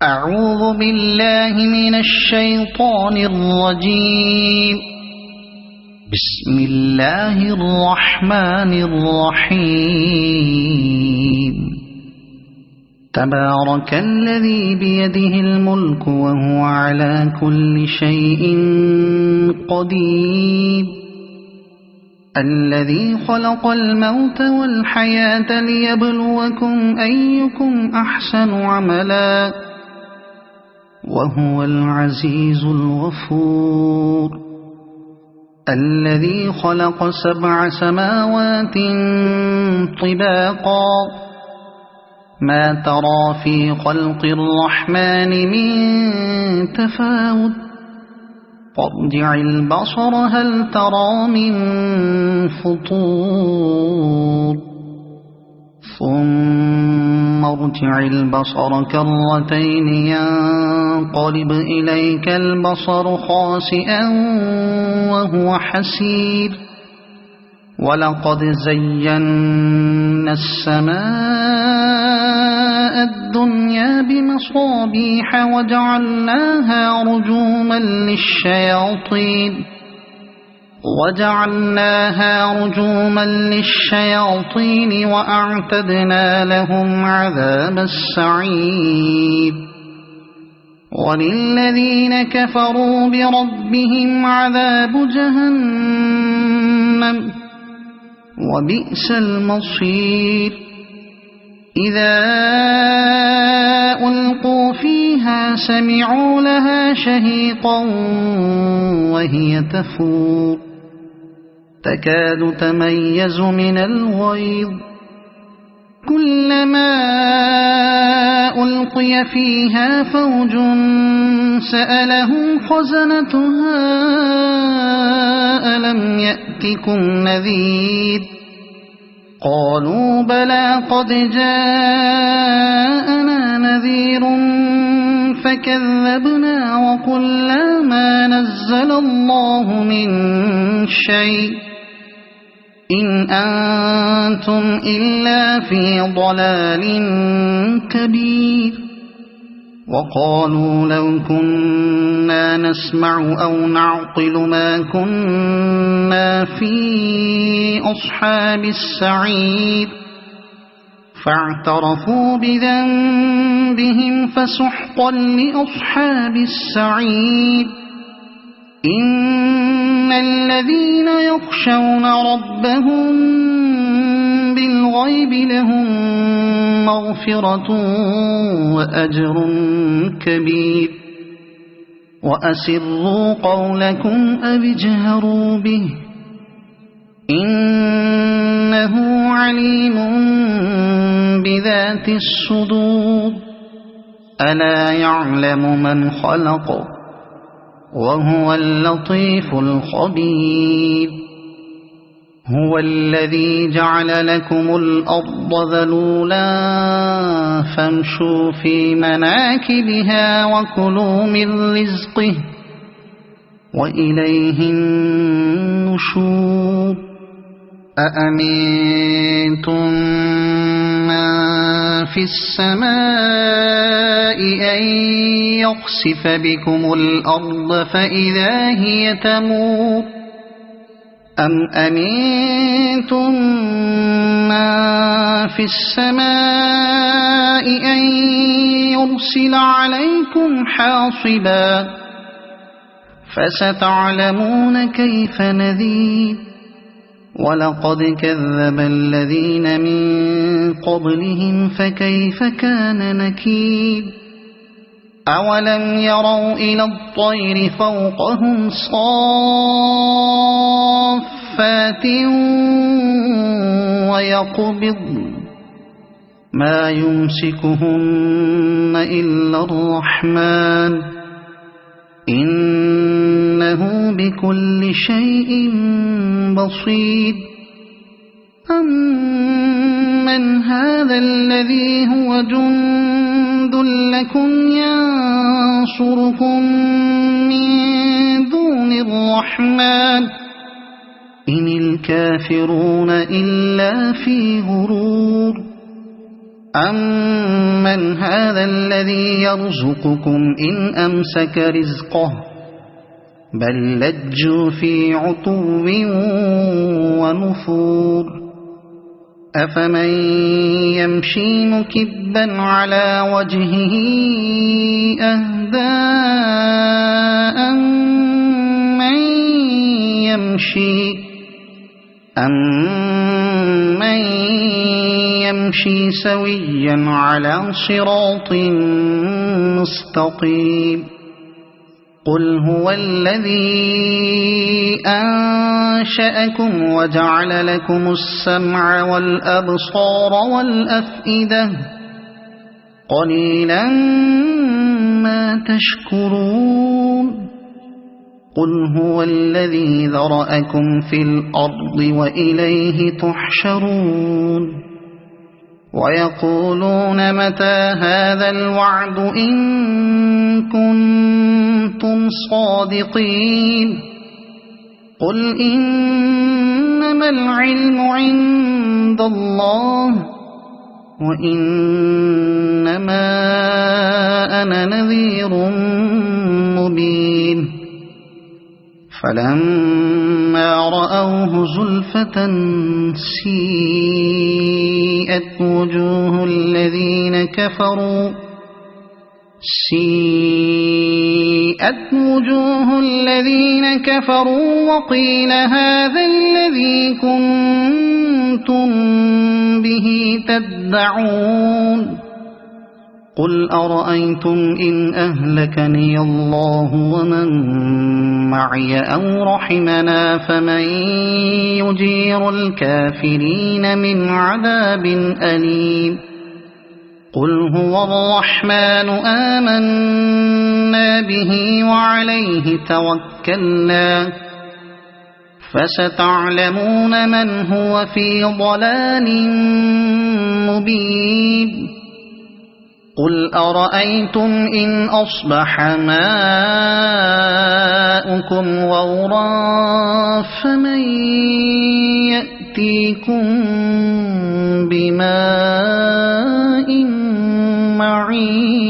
أعوذ بالله من الشيطان الرجيم. بسم الله الرحمن الرحيم. تبارك الذي بيده الملك وهو على كل شيء قدير. الذي خلق الموت والحياة ليبلوكم أيكم أحسن عملا وهو العزيز الغفور. الذي خلق 7 سماوات طباقا ما ترى في خلق الرحمن من تفاوت فارجع البصر هل ترى من فطور ثم ارجع البصر كرتين ينقلب إليك البصر خاسئا وهو حسير. ولقد زينا السماء الدنيا بمصابيح وجعلناها رجوما للشياطين وأعتدنا لهم عذاب السعير. وللذين كفروا بربهم عذاب جهنم وبئس المصير. إذا ألقوا فيها سمعوا لها شهيقا وهي تفور تكاد تميز من الغيظ. كلما ألقي فيها فوج سألهم خزنتها ألم يأتكم نذير قالوا بلى قد جاءنا نذير فكذبنا وقلنا ما نزل الله من شيء إن أنتم إلا في ضلال كبير. وقالوا لو كنا نسمع أو نعقل ما كنا في أصحاب السعير فاعترفوا بذنبهم فسحقا لأصحاب السعير. إن الذين يخشون ربهم بالغيب لهم مغفرة وأجر كبير. وأسروا قولكم أو اجهروا به إنه عليم بذات الصدور. ألا يعلم من خلق وهو اللطيف الخبير. هو الذي جعل لكم الأرض ذلولا فامشوا في مناكبها وكلوا من رزقه وإليه النشور. أأمنتم من في السماء أن يخسف بكم الأرض فإذا هي تمور أم أمنتم من في السماء أن يرسل عليكم حاصبا فستعلمون كيف نذير. ولقد كذب الذين من قبلهم فكيف كان نكير. أولم يروا إلى الطير فوقهم صافات ويقبضن ما يمسكهن إلا الرحمن إنه بكل شيء بصير. أمن هذا الذي هو جند لكم ينصركم من دون الرحمن إن الكافرون إلا في غرور. أَمَّنْ هَذَا الَّذِي يَرْزُقُكُمْ إِنْ أَمْسَكَ رِزْقَهُ بَل لَّجُّوا فِي عُتُوٍّ وَنُفُورٍ أَفَمَن يَمْشِي مُكِبًّا عَلَى وَجْهِهِ أَهْدَىٰ أَمَّن يَمْشِي سَوِيًّا عَلَى صِرَاطٍ مُّسْتَقِيمٍ قُلْ هُوَ الَّذِي أَنشَأَكُمْ وَجَعَلَ لَكُمُ السَّمْعَ وَالْأَبْصَارَ وَالْأَفْئِدَةَ قَلِيلًا مَّا تَشْكُرُونَ قُلْ هُوَ الَّذِي ذَرَأَكُمْ فِي الْأَرْضِ وَإِلَيْهِ تُحْشَرُونَ وَيَقُولُونَ مَتَىٰ هَٰذَا الْوَعْدُ إِن كُنتُمْ صَادِقِينَ قُلْ إِنَّمَا الْعِلْمُ عِندَ اللَّهِ وَإِنَّمَا أَنَا نَذِيرٌ مُّبِينٌ فَلَمَّا رَأَوْهُ زُلْفَةً سِيئَتْ وُجُوهُ الَّذِينَ كَفَرُوا وَقِيلَ هَٰذَا الَّذِي كُنتُم بِهِ تَدَّعُونَ قُلْ أَرَأَيْتُمْ إِنْ أَهْلَكَنِيَ اللَّهُ وَمَن مَّعِيَ أَوْ رَحِمَنَا فَمَن يُجِيرُ الْكَافِرِينَ مِنْ عَذَابٍ أَلِيمٍ قُلْ هُوَ الرَّحْمَٰنُ آمَنَّا بِهِ وَعَلَيْهِ تَوَكَّلْنَا فَسَتَعْلَمُونَ مَنْ هُوَ فِي ضَلَالٍ مُّبِينٍ قُلْ أَرَأَيْتُمْ إِنْ أَصْبَحَ مَاؤُكُمْ غَوْرًا فَمَن يَأْتِيكُم بِمَاءٍ مَّعِينٍ